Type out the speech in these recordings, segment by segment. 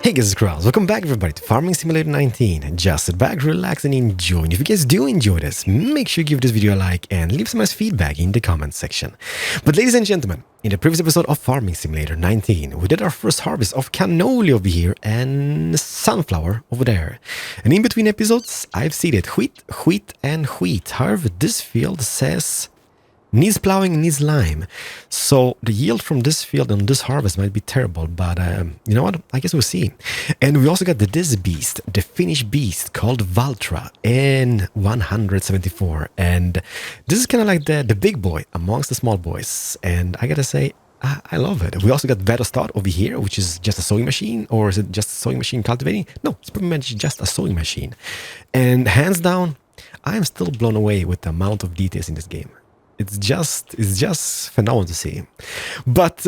Hey guys, it's Keralis. Welcome back everybody to Farming Simulator 19. Just sit back, relax and enjoy. And if you guys do enjoy this, make sure you give this video a like and leave some nice feedback in the comments section. But ladies and gentlemen, in the previous episode of Farming Simulator 19, we did our first harvest of cannoli over here and sunflower over there. And in between episodes, I've seeded wheat and wheat. However, this field says needs plowing, needs lime. So the yield from this field and this harvest might be terrible, but you know what? I guess we'll see. And we also got this beast, the Finnish beast called Valtra N174. And this is kind of like the big boy amongst the small boys. And I gotta say, I love it. We also got Deutz-Fahr over here, which is just a sewing machine. Or is it just a sewing machine cultivating? No, it's pretty much just a sewing machine. And hands down, I'm still blown away with the amount of details in this game. It's just phenomenal to see. But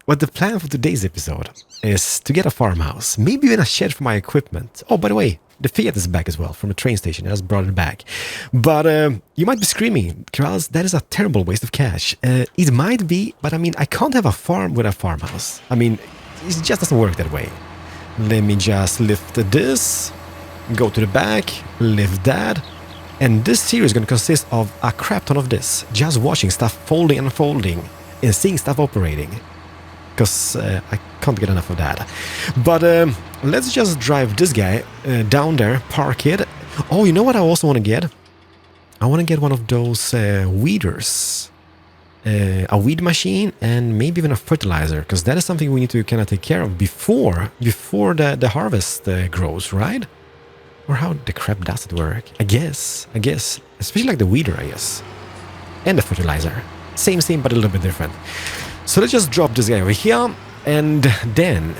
what the plan for today's episode is to get a farmhouse, maybe even a shed for my equipment. Oh, by the way, the Fiat is back as well from the train station. I just brought it back. But you might be screaming, Keralis, that is a terrible waste of cash. It might be, but I mean, I can't have a farm with a farmhouse. I mean, it just doesn't work that way. Let me just lift this, go to the back, lift that. And this series is going to consist of a crap ton of this. Just watching stuff folding and unfolding and seeing stuff operating. Because I can't get enough of that. But let's just drive this guy down there, park it. Oh, you know what I also want to get? I want to get one of those weeders. A weed machine and maybe even a fertilizer. Because that is something we need to kind of take care of before the harvest grows, right? Or how the crap does it work? I guess. Especially like the weeder, I guess. And the fertilizer. Same, but a little bit different. So let's just drop this guy over here. And then,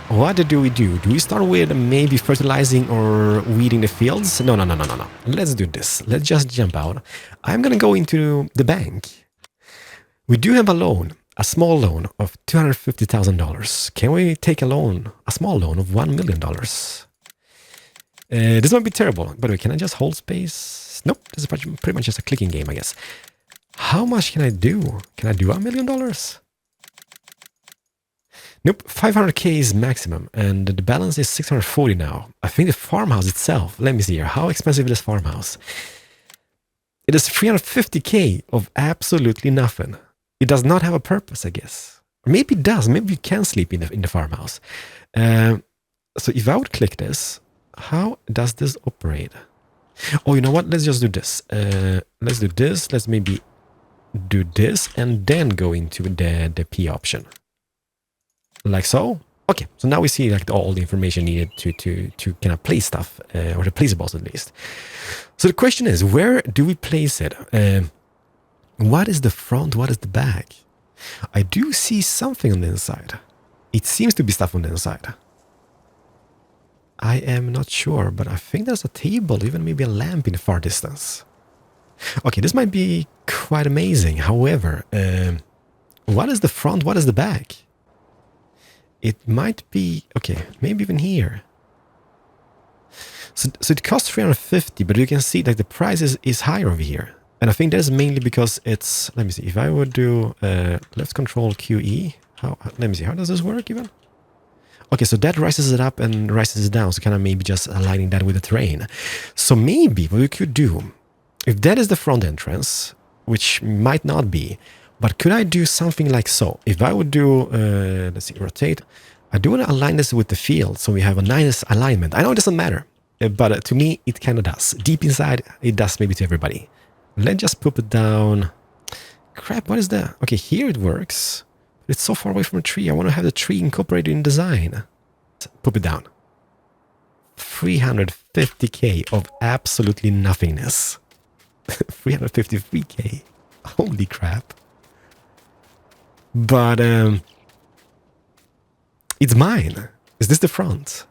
what do we do? Do we start with maybe fertilizing or weeding the fields? No. Let's do this. Let's just jump out. I'm gonna go into the bank. We do have a loan. A small loan of $250,000. Can we take a loan? A small loan of $1 million? This might be terrible. By the way, can I just hold space? Nope, this is pretty much just a clicking game, I guess. How much can I do? Can I do $1 million? Nope, 500k is maximum, and the balance is 640 now. I think the farmhouse itself, let me see here, how expensive is this farmhouse? It is 350k of absolutely nothing. It does not have a purpose, I guess. Or maybe it does, maybe you can sleep in the farmhouse. So if I would click this, how does this operate? Oh, you know what? Let's just do this. Let's do this. Let's maybe do this and then go into the P option. Like so. Okay, so now we see like all the information needed to kind of place stuff, or the placeables at least. So the question is, where do we place it? What is the front? What is the back? I do see something on the inside. It seems to be stuff on the inside. I am not sure, but I think there's a table, even maybe a lamp in the far distance. Okay, this might be quite amazing. However, what is the front? What is the back? It might be, okay, maybe even here. So it costs 350, but you can see that the price is higher over here. And I think that is mainly because it's, let me see, if I would do, let's control QE. Let me see, how does this work even? Okay, so that rises it up and rises it down, so kind of maybe just aligning that with the terrain. So maybe what we could do, if that is the front entrance, which might not be, but could I do something like so? If I would do, let's see, rotate, I do want to align this with the field, so we have a nice alignment. I know it doesn't matter, but to me, it kind of does. Deep inside, it does maybe to everybody. Let's just put it down. Crap, what is that? Okay, here it works. It's so far away from a tree. I want to have the tree incorporated in design. Put it down. 350k of absolutely nothingness. 353k. Holy crap. But it's mine. Is this the front?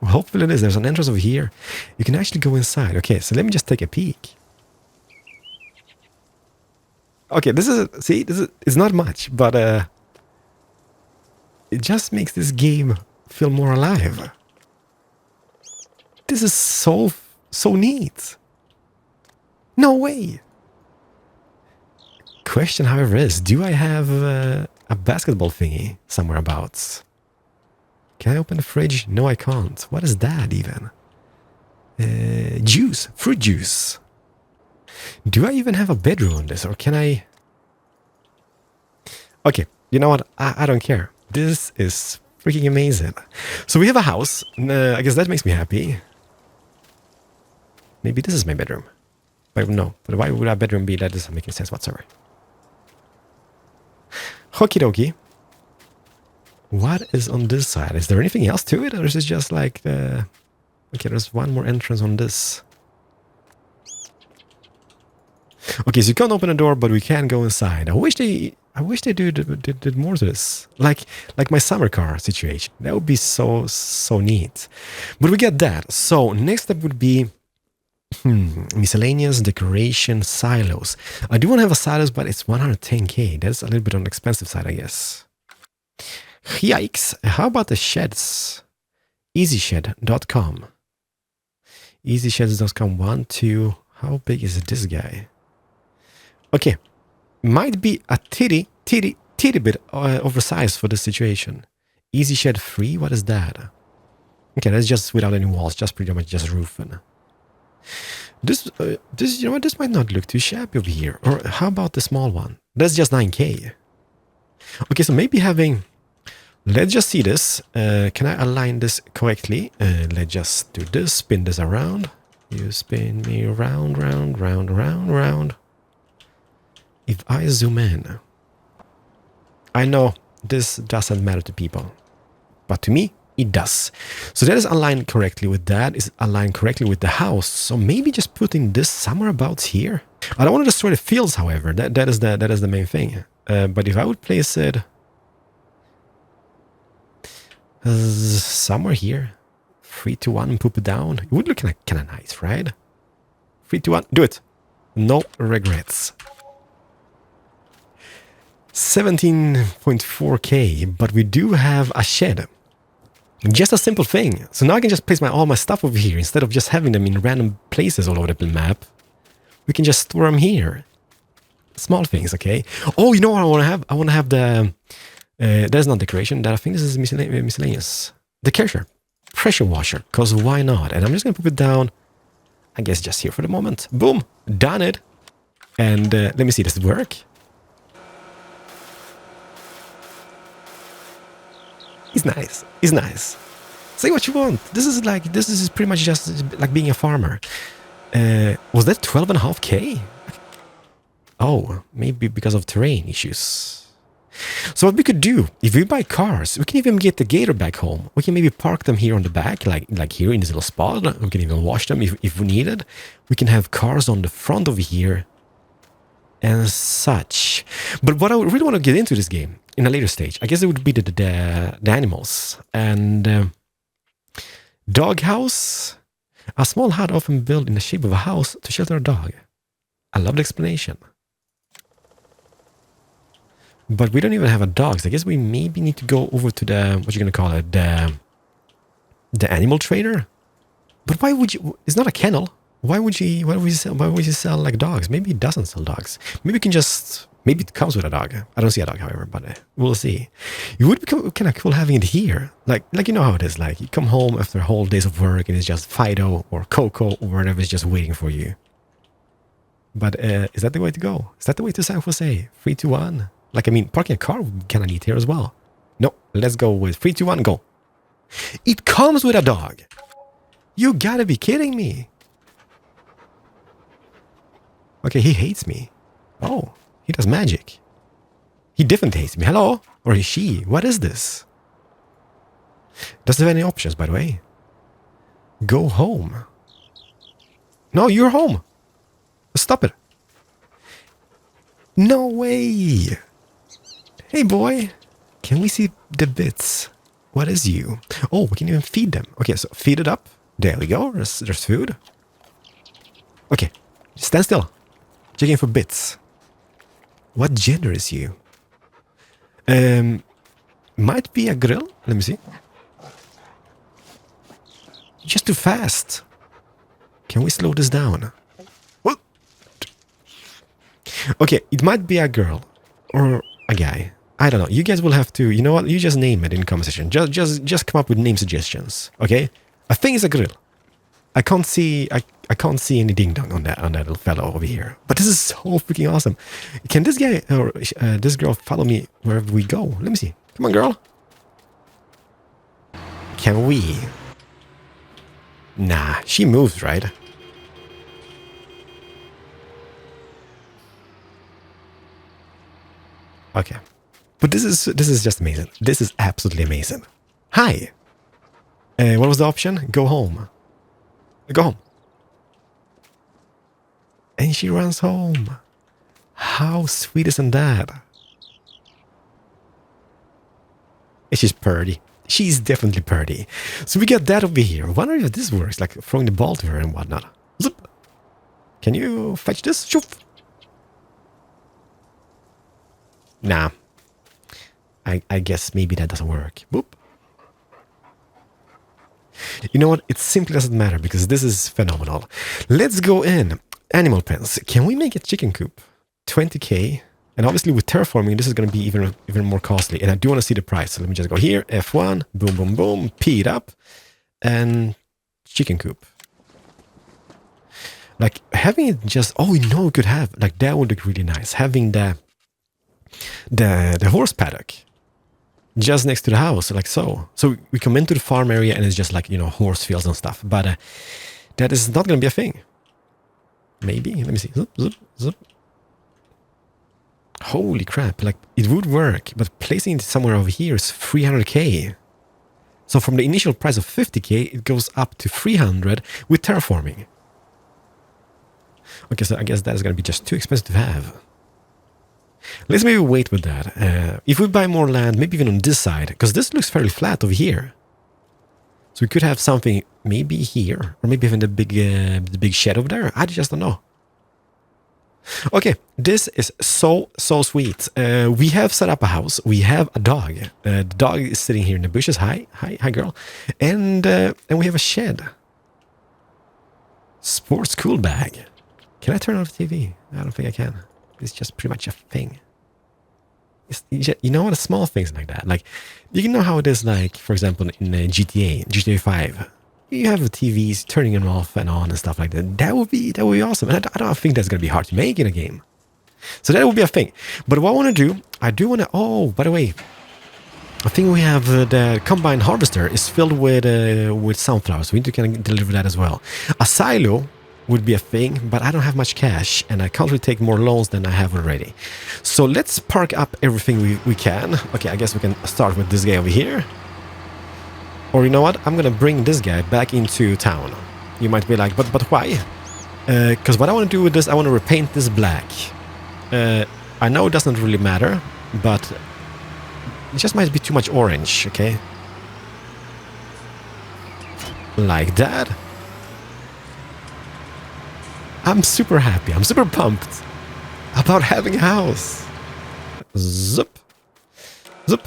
Well, hopefully it is. There's an entrance over here. You can actually go inside. Okay, so let me just take a peek. Okay, it's not much, but it just makes this game feel more alive. This is so neat. No way. Question, however, is, do I have a basketball thingy somewhere abouts? Can I open the fridge? No, I can't. What is that even? Juice. Fruit juice. Do I even have a bedroom on this, or can I... Okay, you know what? I don't care. This is freaking amazing. So we have a house. I guess that makes me happy. Maybe this is my bedroom. But no, but why would our bedroom be? That doesn't make any sense whatsoever. Okie dokie. What is on this side? Is there anything else to it? Or is it just like the... Okay, there's one more entrance on this. Okay, so you can't open the door, but we can go inside. I wish they did more to this. Like my summer car situation. That would be so neat. But we get that. So next step would be miscellaneous decoration silos. I do want to have a silos, but it's 110k. That's a little bit on the expensive side, I guess. Yikes. How about the sheds? EasyShed.com. EasySheds.com. 1, 2. How big is this guy? Okay. Might be a titty bit oversized for this situation. Easy Shed 3. What is that? Okay, that's just without any walls. Just pretty much just roofing. This you know what? This might not look too shabby over here. Or how about the small one? That's just 9k. Okay, so maybe having... Let's just see this. Can I align this correctly? Let's just do this. Spin this around. You spin me round, round, round, round, round. If I zoom in, I know this doesn't matter to people, but to me, it does. So that is aligned correctly with that, is aligned correctly with the house. So maybe just putting this somewhere about here. I don't want to destroy the fields, however. That is the main thing. But if I would place it somewhere here, 3, 2, 1, and poop it down, it would look kind of nice, right? 3, 2, 1, do it. No regrets. 17.4k, but we do have a shed. Just a simple thing. So now I can just place all my stuff over here instead of just having them in random places all over the map. We can just store them here. Small things, okay? Oh, you know what I want to have? I want to have the... there's not decoration. That I think this is miscellaneous. The pressure washer, because why not? And I'm just going to put it down, I guess just here for the moment. Boom! Done it! And let me see, does it work? He's nice. He's nice. Say what you want. This is pretty much just like being a farmer. Was that 12.5k? Oh, maybe because of terrain issues. So what we could do, if we buy cars, we can even get the gator back home. We can maybe park them here on the back, like here in this little spot. We can even wash them if we needed. We can have cars on the front over here and such. But what I really want to get into this game in a later stage, I guess it would be the animals. And doghouse, a small hut often built in the shape of a house to shelter a dog. I love the explanation. But we don't even have a dog, so I guess we maybe need to go over to the, what you're going to call it, the animal trader? But why would you, it's not a kennel. Why would you sell like dogs? Maybe it doesn't sell dogs. Maybe we can just, maybe it comes with a dog. I don't see a dog, however, but we'll see. It would be kind of cool having it here. Like you know how it is, like you come home after whole days of work and it's just Fido or Coco or whatever is just waiting for you. But is that the way to go? Is that the way to San Jose? 3, 2, 1? Like, I mean, parking a car would be kind of neat here as well. No, let's go with 3, 2, 1, go. It comes with a dog. You gotta be kidding me. Okay, he hates me. Oh, he does magic. He definitely hates me. Hello? Or is she? What is this? Doesn't have any options, by the way. Go home. No, you're home. Stop it. No way. Hey, boy. Can we see the bits? What is you? Oh, we can even feed them. Okay, so feed it up. There we go. There's food. Okay, stand still. Checking for bits. What gender is you? Might be a grill. Let me see. Just too fast. Can we slow this down? Okay, it might be a girl or a guy. I don't know. You guys will have to, you know what? You just name it in the comment section. Just come up with name suggestions, okay? I think it's a grill. I can't see any ding dong on that little fellow over here. But this is so freaking awesome. Can this guy or this girl follow me wherever we go? Let me see. Come on, girl. Can we? Nah, she moves, right? Okay. But this is just amazing. This is absolutely amazing. Hi. What was the option? Go home. Go home. And she runs home. How sweet isn't that? She's purdy. She's definitely purdy. So we got that over here. I wonder if this works, like throwing the ball to her and whatnot. Zip. Can you fetch this? Shoof. Nah. I guess maybe that doesn't work. Boop. You know what? It simply doesn't matter because this is phenomenal. Let's go in. Animal pens. Can we make a chicken coop? 20k. And obviously with terraforming, this is going to be even more costly. And I do want to see the price. So let me just go here. F1. Boom, boom, boom. P it up. And chicken coop. Like having it just... Oh, you know, we could have... Like that would look really nice. Having the horse paddock just next to the house, like so. So we come into the farm area and it's just like, you know, horse fields and stuff. But that is not going to be a thing. Maybe. Let me see. Zip, zip, zip. Holy crap. Like, it would work, but placing it somewhere over here is 300k. So from the initial price of 50k, it goes up to 300 with terraforming. Okay, so I guess that is going to be just too expensive to have. Let's maybe wait with that. If we buy more land, maybe even on this side, because this looks fairly flat over here. So we could have something maybe here, or maybe even the big shed over there. I just don't know. Okay, this is so sweet. We have set up a house. We have a dog. The dog is sitting here in the bushes. Hi girl. And we have a shed. Sports cool bag. Can I turn off the TV? I don't think I can. It's just pretty much a thing. You know what? Small things like that. Like, you know how it is, like, for example, in GTA 5. You have the TVs turning them off and on and stuff like that. That would be awesome. And I don't think that's going to be hard to make in a game. So that would be a thing. But what I want to do, I do want to... Oh, by the way, I think we have the combine harvester is filled with sunflowers. We need to kind of deliver that as well. A silo would be a thing, but I don't have much cash and I can't really take more loans than I have already. So let's park up everything we can. Okay, I guess we can start with this guy over here. Or you know what? I'm gonna bring this guy back into town. You might be like, but why? Because what I want to do with this, I want to repaint this black. I know it doesn't really matter, but it just might be too much orange, okay? Like that. I'm super happy. I'm super pumped about having a house. Zip. Zip.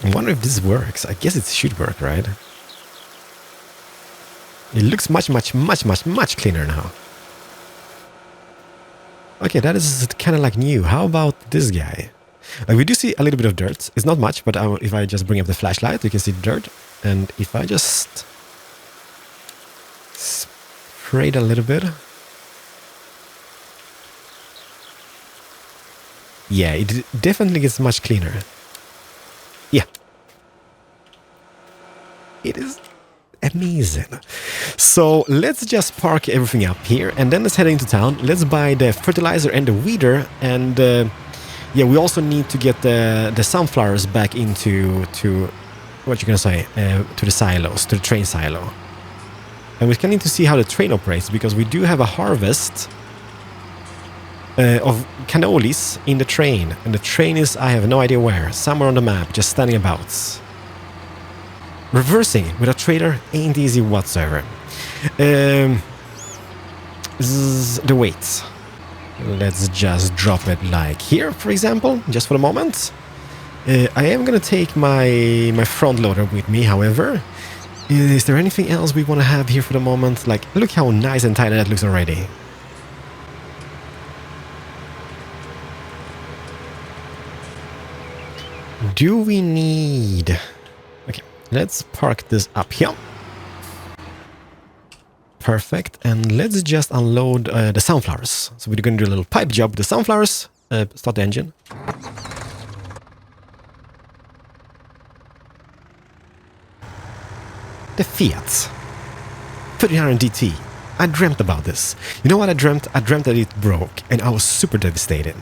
I wonder if this works. I guess it should work, right? It looks much cleaner now. Okay, that is kind of like new. How about this guy? We do see a little bit of dirt. It's not much, but if I just bring up the flashlight, you can see the dirt. And if I just spray it a little bit. Yeah, it definitely gets much cleaner. Yeah. It is amazing. So let's just park everything up here and then let's head into town. Let's buy the fertilizer and the weeder. And yeah, we also need to get the sunflowers back into what you're gonna say, to the silos, to the train silo. And we need to see how the train operates because we do have a harvest of cannolis in the train. And the train is, I have no idea where, somewhere on the map, just standing about. Reversing with a trailer ain't easy whatsoever. The weight. Let's just drop it like here, for example, just for the moment. I am gonna take my front loader with me, however. Is there anything else we want to have here for the moment? Like, look how nice and tidy that looks already. Do we need... Okay, let's park this up here. Perfect. And let's just unload the sunflowers. So we're going to do a little pipe job with the sunflowers. Start the engine. The Fiat 300 DT. I dreamt about this. You know what I dreamt? I dreamt that it broke, and I was super devastated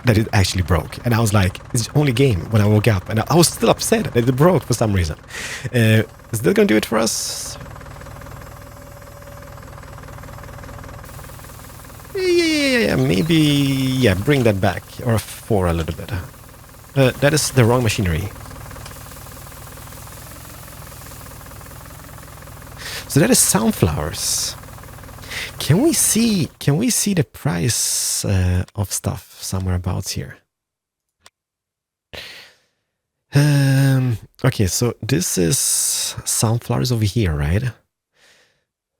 that it actually broke. And I was like, it's the only game when I woke up, and I was still upset that it broke for some reason. Is that gonna do it for us? Yeah, maybe, yeah, bring that back, or for a little bit. That is the wrong machinery. So that is sunflowers. Can we see the price of stuff somewhere about here? Okay, so this is sunflowers over here, right?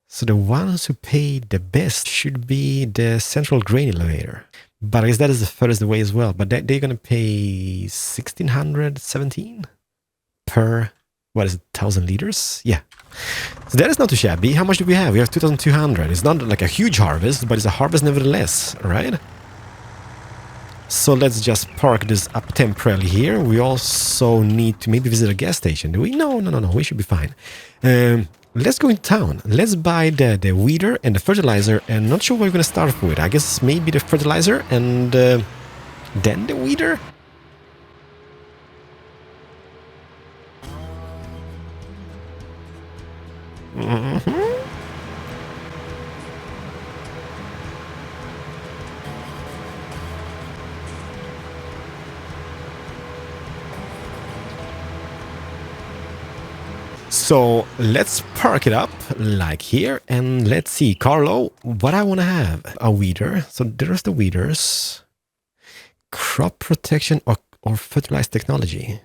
So the ones who pay the best should be the central grain elevator. But I guess that is the furthest away as well. But they're gonna pay 1,617 per, what is it, 1,000 liters? Yeah. So that is not too shabby. How much do we have? We have 2,200. It's not like a huge harvest, but it's a harvest nevertheless, right? So let's just park this up temporarily here. We also need to maybe visit a gas station. Do we? No. We should be fine. Let's go into town. Let's buy the weeder and the fertilizer. And not sure what we're going to start with. I guess maybe the fertilizer and then the weeder. So let's park it up like here, and let's see, Carlo, what I want to have. A weeder. So there's the weeders. Crop protection or fertilized technology.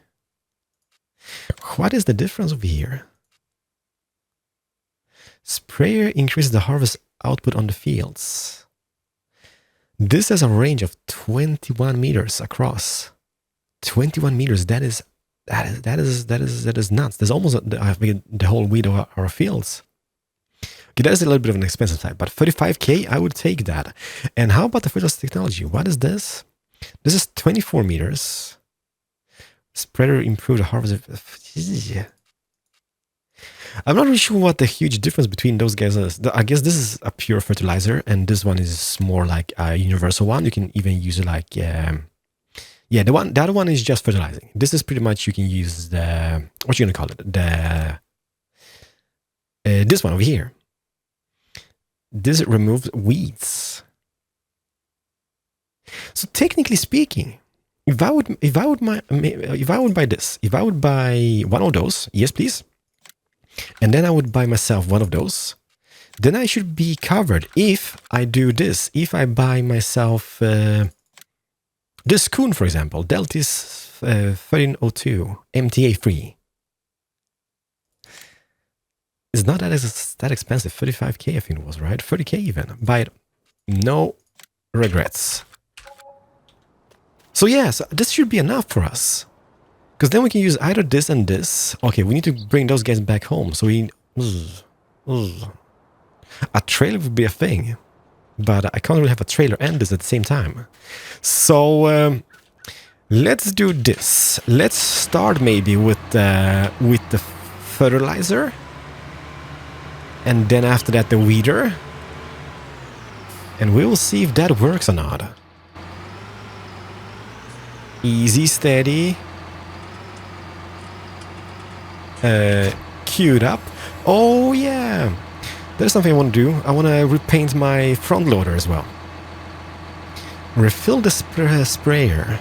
What is the difference over here? Sprayer increases the harvest output on the fields. This has a range of 21 meters across. 21 meters, that is nuts. There's almost the whole width of our fields. Okay, that is a little bit of an expensive side, but 35k, I would take that. And how about the fertilizer technology? What is this? This is 24 meters. Spreader improved the harvest. I'm not really sure what the huge difference between those guys is. I guess this is a pure fertilizer, and this one is more like a universal one. You can even use it like, yeah, the other one is just fertilizing. This is pretty much, you can use the, what you gonna call it? This one over here. This removes weeds. So technically speaking, if I would buy this, if I would buy one of those, yes please, and then I would buy myself one of those, then I should be covered if I do this. If I buy myself this Krone, for example, Deltis 1302 MTA free. It's not that expensive. 35k I think it was, right? 30k even. Buy it. No regrets. So yeah, so this should be enough for us. Because then we can use either this and this. Okay, we need to bring those guys back home. So we... A trailer would be a thing. But I can't really have a trailer and this at the same time. So let's do this. Let's start maybe with the fertilizer. And then after that the weeder. And we will see if that works or not. Easy, steady. Queued up. Oh yeah, there's something I want to do. I want to repaint my front loader as well. Refill the sprayer.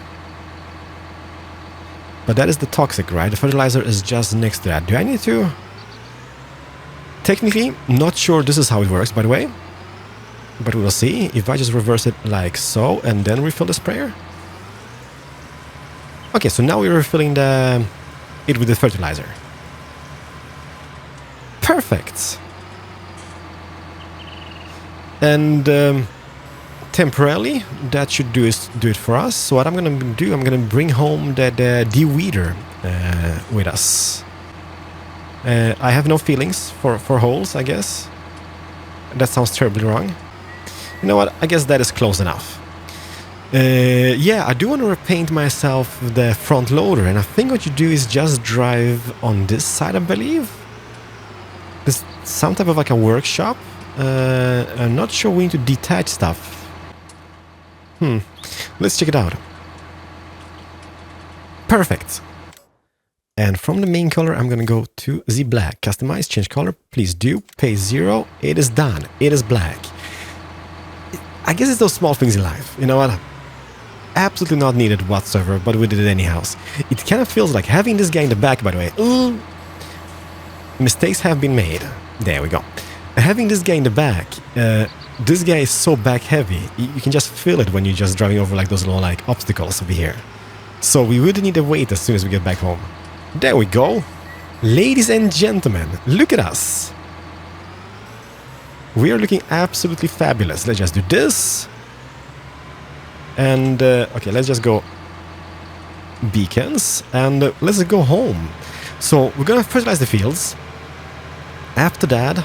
But that is the toxic, right? The fertilizer is just next to that. Do I need to? Technically, not sure this is how it works, by the way. But we will see. If I just reverse it like so and then refill the sprayer. Okay, so now we're refilling it with the fertilizer. Perfect. And temporarily, that should do it for us. So what I'm gonna do, I'm gonna bring home the de-weeder with us. I have no feelings for holes, I guess. That sounds terribly wrong. You know what? I guess that is close enough. Yeah, I do want to repaint myself the front loader, and I think what you do is just drive on this side, I believe. There's some type of like a workshop. I'm not sure we need to detach stuff. Let's check it out. Perfect. And from the main color, I'm gonna go to the black. Customize, change color, please do. Pay 0. It is done. It is black. I guess it's those small things in life. You know what? Absolutely not needed whatsoever, but we did it anyhow. It kind of feels like having this guy in the back, by the way. Mistakes have been made. There we go. Having this guy in the back, this guy is so back heavy. You can just feel it when you're just driving over like those little like obstacles over here. So we would need to wait as soon as we get back home. There we go. Ladies and gentlemen, look at us. We are looking absolutely fabulous. Let's just do this. And, okay, let's just go beacons. And let's go home. So we're going to fertilize the fields. After that,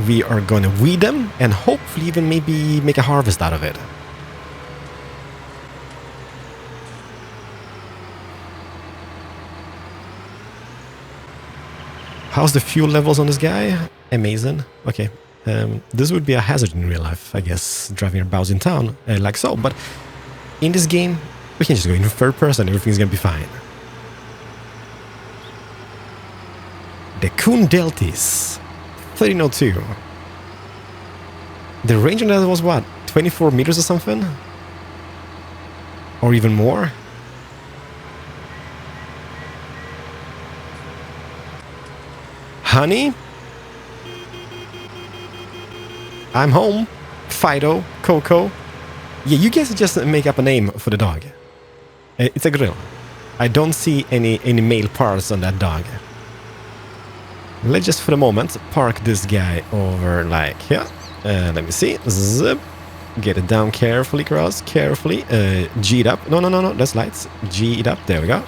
we are going to weed them and hopefully even maybe make a harvest out of it. How's the fuel levels on this guy? Amazing. Okay. This would be a hazard in real life, I guess, driving about in town like so. But in this game, we can just go in third person. Everything's going to be fine. The Kuhn Deltis. 1302. The range on that was what? 24 meters or something? Or even more? Honey? I'm home. Fido, Coco. Yeah, you guys just make up a name for the dog. It's a grill. I don't see any male parts on that dog. Let's just for the moment park this guy over like here. Let me see. Zip. Get it down carefully, cross. Carefully. G it up. No. That's lights. G it up. There we go.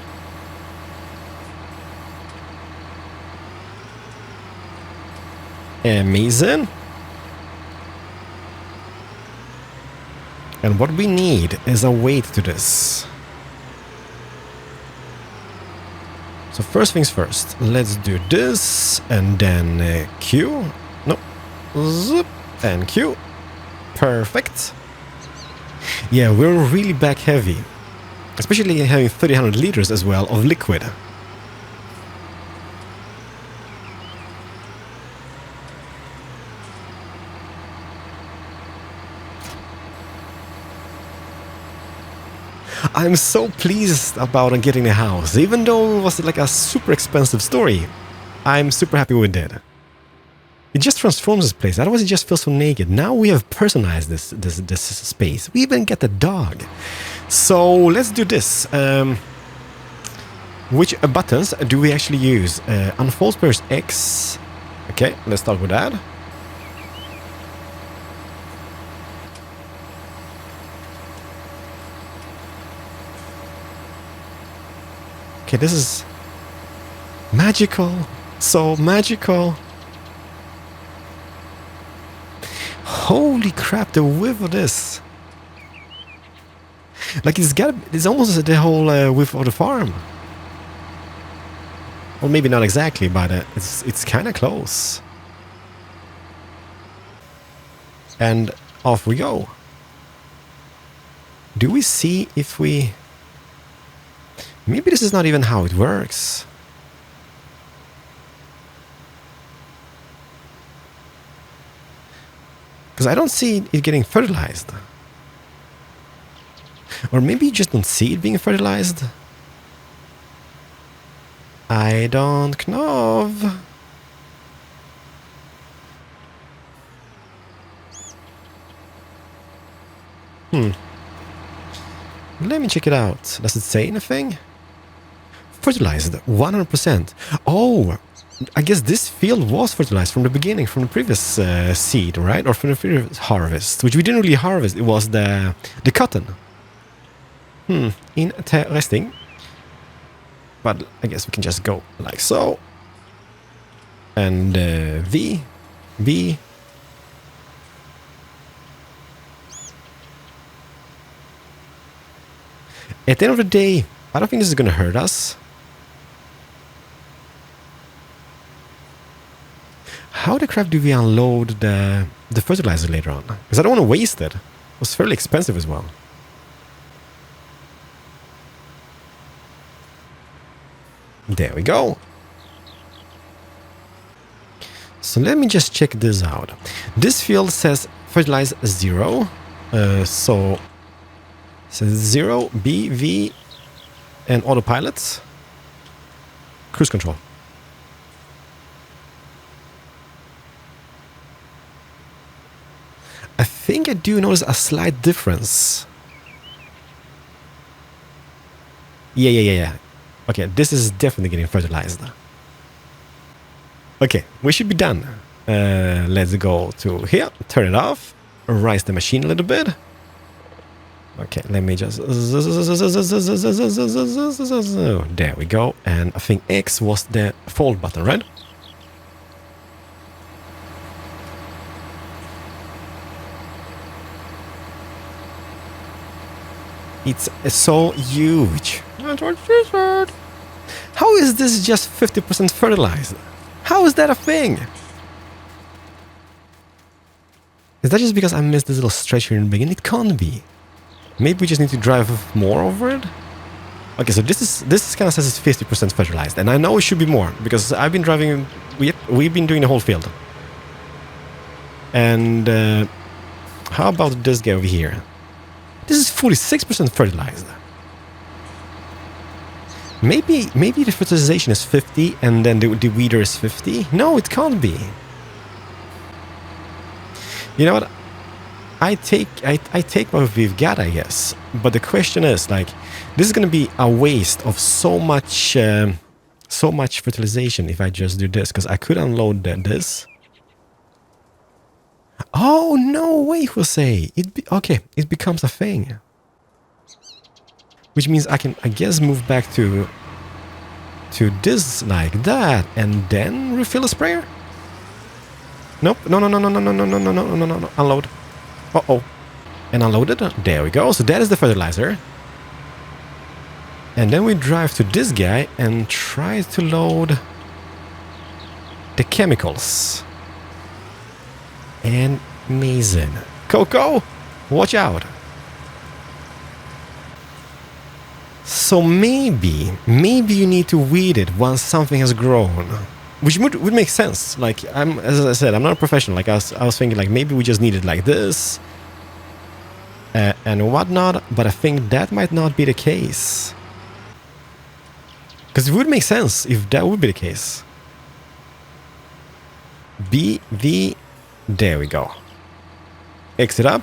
Amazing. And what we need is a weight to this. So first things first, let's do this and then Q. No. Zip and Q. Perfect. Yeah, we're really back heavy. Especially having 300 liters as well of liquid. I'm so pleased about getting a house, even though it was like a super expensive story. I'm super happy we did. It just transforms this place, otherwise it just feels so naked. Now we have personalized this space. We even get a dog. So let's do this. Which buttons do we actually use? Unfold squares X. Okay, let's start with that. Okay, this is magical. So magical. Holy crap, the width of this. Like it's almost the whole width of the farm. Well, maybe not exactly, but it's kind of close. And off we go. Do we see if we... Maybe this is not even how it works. Because I don't see it getting fertilized. Or maybe you just don't see it being fertilized. I don't know. Let me check it out. Does it say anything? Fertilized 100%. Oh, I guess this field was fertilized from the beginning, from the previous seed, right? Or from the previous harvest, which we didn't really harvest. It was the cotton. Interesting. But I guess we can just go like so. And V. At the end of the day, I don't think this is going to hurt us. How the crap do we unload the fertilizer later on? Because I don't want to waste it. It was fairly expensive as well. There we go. So let me just check this out. This field says fertilize 0. So says 0, B, V, and autopilot. Cruise control. I think I do notice a slight difference. Yeah. Okay, this is definitely getting fertilized. Okay, we should be done. Let's go to here, turn it off, rise the machine a little bit. Okay, let me just... There we go. And I think X was the fold button, right? It's so huge. How is this just 50% fertilized? How is that a thing? Is that just because I missed this little stretch here in the beginning? It can't be. Maybe we just need to drive more over it? Okay, so this kind of says it's 50% fertilized. And I know it should be more, because I've been driving... We've been doing the whole field. And how about this guy over here? This is 46% fertilized. Maybe the fertilization is 50 and then the weeder is 50? No, it can't be. You know what? I take what we've got, I guess. But the question is, like, this is going to be a waste of so much fertilization if I just do this, because I could unload this. Oh no way, Jose! It becomes a thing, which means I can, I guess, move back to this like that, and then refill a sprayer. Nope. No. Unload. And unload it. There we go. So that is the fertilizer. And then we drive to this guy and try to load the chemicals. And amazing. Coco, watch out. So maybe you need to weed it once something has grown, which would make sense. Like, as I said, I'm not a professional. Like I was thinking, like, maybe we just need it like this and whatnot. But I think that might not be the case, because it would make sense if that would be the case. BV. There we go. Exit up.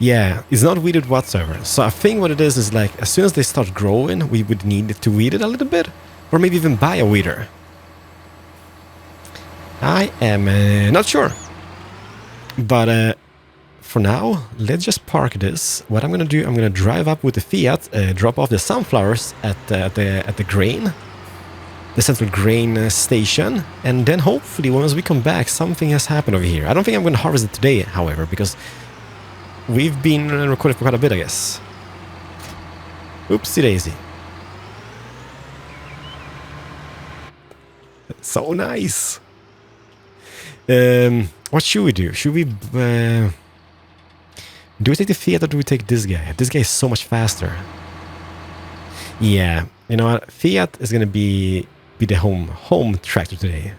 Yeah, it's not weeded whatsoever. So I think what it is like, as soon as they start growing, we would need to weed it a little bit. Or maybe even buy a weeder. I am not sure. But for now, let's just park this. What I'm going to do, I'm going to drive up with the Fiat, drop off the sunflowers at the grain. The central grain station, and then hopefully once we come back, something has happened over here. I don't think I'm going to harvest it today, however, because we've been recording for quite a bit, I guess. Oopsie daisy. So nice. What should we do? Should we do we take the Fiat or do we take this guy? This guy is so much faster. Yeah, you know what? Fiat is going to be the home tractor today.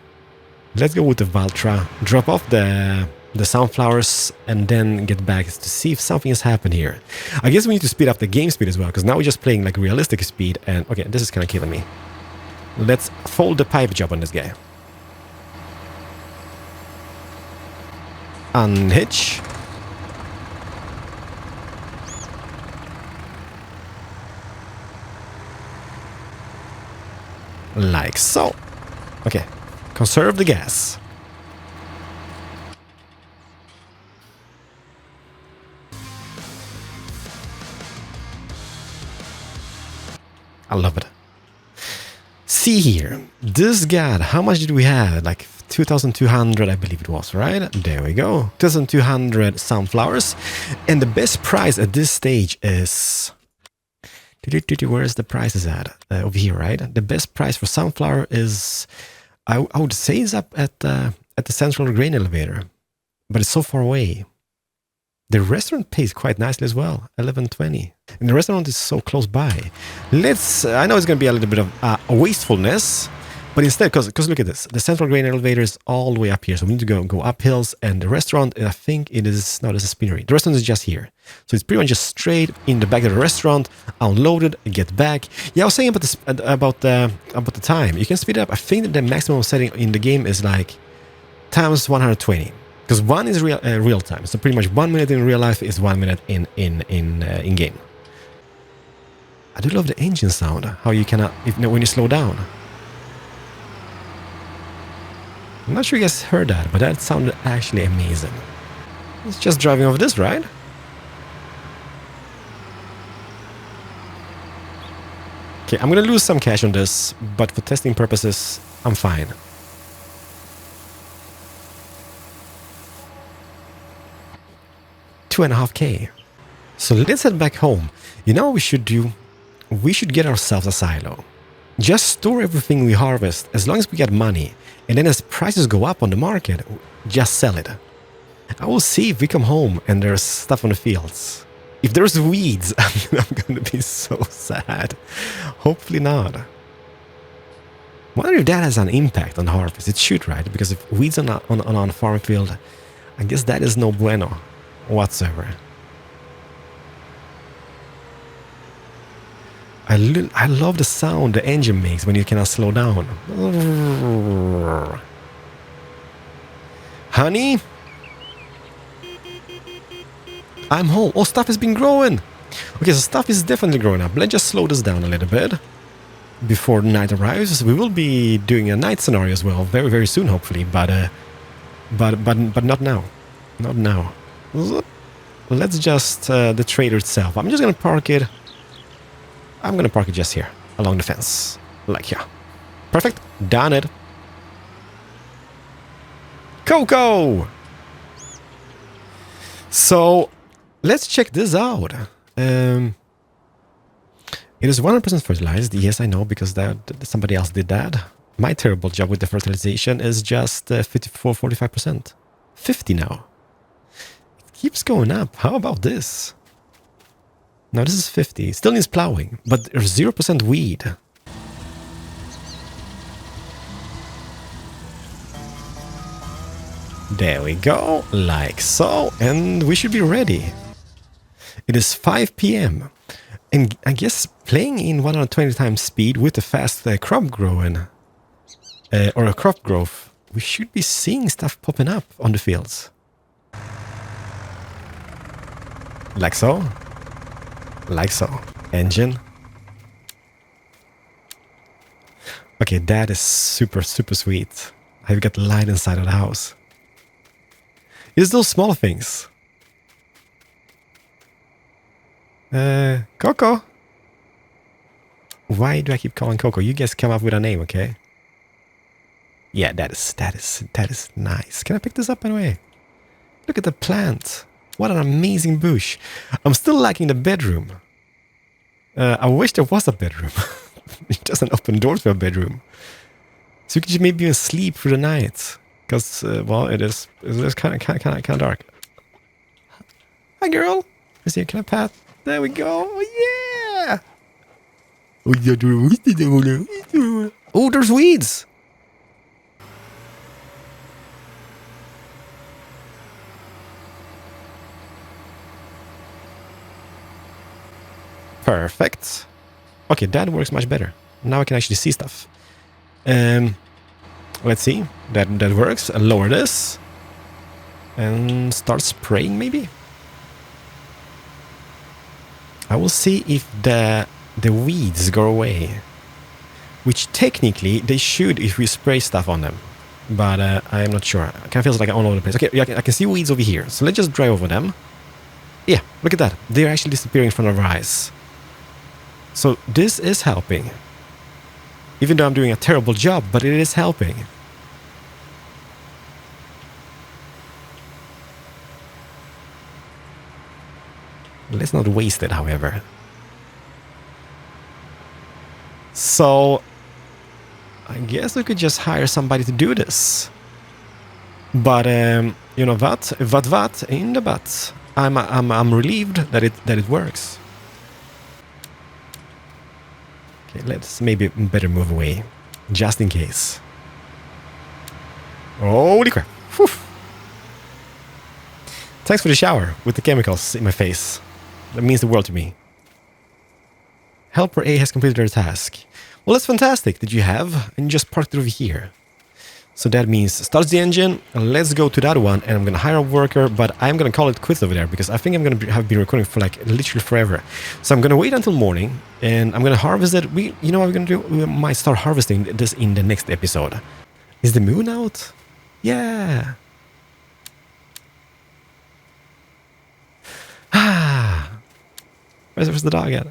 Let's go with the Valtra, drop off the sunflowers, and then get back to see if something has happened here. I guess we need to speed up the game speed as well, because now we're just playing like realistic speed, and okay, this is kind of killing me. Let's fold the pipe job on this guy. Unhitch. like so. Okay, conserve the gas. I love it. See here, this got, how much did we have? Like 2,200, I believe it was, right? There we go. 2,200 sunflowers. And the best price at this stage is... Where is the prices at? Over here, right? The best price for sunflower is... I would say it's up at the central grain elevator. But it's so far away. The restaurant pays quite nicely as well, 11.20. And the restaurant is so close by. Let's, I know it's going to be a little bit of wastefulness, but instead, because look at this, the central grain elevator is all the way up here, so we need to go up hills, and the restaurant, I think it is, no, this is spinnery. The restaurant is just here. So it's pretty much just straight in the back of the restaurant, unloaded, get back. Yeah, I was saying about this, about the time. You can speed it up. I think that the maximum setting in the game is like times 120. Because 1 is real time, so pretty much 1 minute in real life is 1 minute in game. I do love the engine sound. How you cannot, when you slow down. I'm not sure you guys heard that, but that sounded actually amazing. It's just driving over this, right? Okay, I'm gonna lose some cash on this, but for testing purposes, I'm fine. $2.5K. So let's head back home. You know what we should do? We should get ourselves a silo. Just store everything we harvest as long as we get money. And then as prices go up on the market, just sell it. I will see if we come home and there's stuff on the fields. If there's weeds, I'm going to be so sad. Hopefully not. Wonder if that has an impact on the harvest. It should, right? Because if weeds on a farm field, I guess that is no bueno whatsoever. I love the sound the engine makes when you cannot slow down. Honey? I'm home. Oh, stuff has been growing. Okay, so stuff is definitely growing up. Let's just slow this down a little bit before night arrives. We will be doing a night scenario as well, very, very soon, hopefully. But not now. Not now. Let's just the trailer itself. I'm just gonna park it. I'm gonna park it just here along the fence, like here. Perfect. Done it. Cocoa. So let's check this out. It is 100% fertilized. Yes, I know, because that somebody else did that. My terrible job with the fertilization is just 45%. 50 now. It keeps going up. How about this? Now this is 50. Still needs plowing, but there's 0% weed. There we go, like so, and we should be ready. It is 5 p.m. And I guess playing in 120 times speed with the fast crop growing, or a crop growth, we should be seeing stuff popping up on the fields. Like so. Like so. Engine. Okay, that is super, super sweet. I've got light inside of the house. It's those small things. Coco. Why do I keep calling Coco? You guys come up with a name, okay? Yeah, that is nice. Can I pick this up anyway? Look at the plant. What an amazing bush. I'm still lacking the bedroom. I wish there was a bedroom. It doesn't open doors for a bedroom. So you could just maybe even sleep through the night. Because, well, it's kind of dark. Hi, girl. Let's see, can I pat? There we go. Oh, yeah. Oh, there's weeds. Perfect. Okay, that works much better. Now I can actually see stuff. Let's see. That works. I'll lower this. And start spraying, maybe? I will see if the weeds go away. which technically they should if we spray stuff on them. But I am not sure. It kind of feels like I'm all over the place. Okay, I can see weeds over here. So let's just drive over them. Yeah, look at that. They're actually disappearing in front of our eyes. So this is helping. Even though I'm doing a terrible job, but it is helping. Let's not waste it, however. So I guess we could just hire somebody to do this. But you know what? What in the butt? I'm relieved that it works. Okay, let's maybe better move away, just in case. Holy crap! Whew. Thanks for the shower with the chemicals in my face. That means the world to me. Helper A has completed their task. Well, that's fantastic that you have, and you just parked it over here. So that means starts the engine, and let's go to that one, and I'm gonna hire a worker, but I'm gonna call it quits over there, because I think I'm gonna have been recording for like literally forever. So I'm gonna wait until morning, and I'm gonna harvest it. You know what we're gonna do? We might start harvesting this in the next episode. Is the moon out? Yeah. Where's the dog at?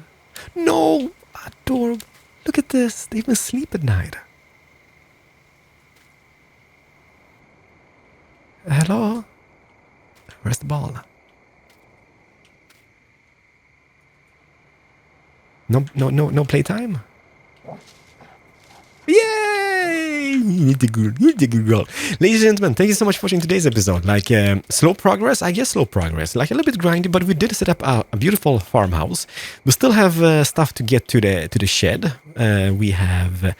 No! Adorable. Look at this. They even sleep at night. Hello? Where's the ball? No playtime? Yay! You're the good girl. Ladies and gentlemen, thank you so much for watching today's episode. Like, slow progress? I guess slow progress. Like, a little bit grindy, but we did set up a beautiful farmhouse. We still have stuff to get to the shed. We have...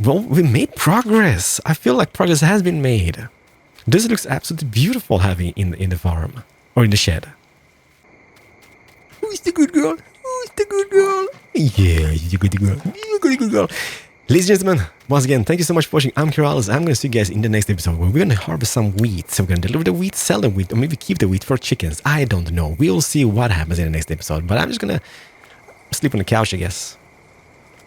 Well, we made progress. I feel like progress has been made. This looks absolutely beautiful having in the farm. Or in the shed. Who's the good girl? Who's the good girl? Yeah, you're the good girl. You're the good girl. Ladies and gentlemen, once again, thank you so much for watching. I'm Keralis. I'm going to see you guys in the next episode where we're going to harvest some wheat. So we're going to deliver the wheat, sell the wheat, or maybe keep the wheat for chickens. I don't know. We'll see what happens in the next episode. But I'm just going to sleep on the couch, I guess.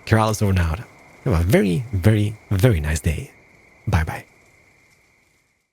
Keralis over and out. Have a very, very, very nice day. Bye-bye.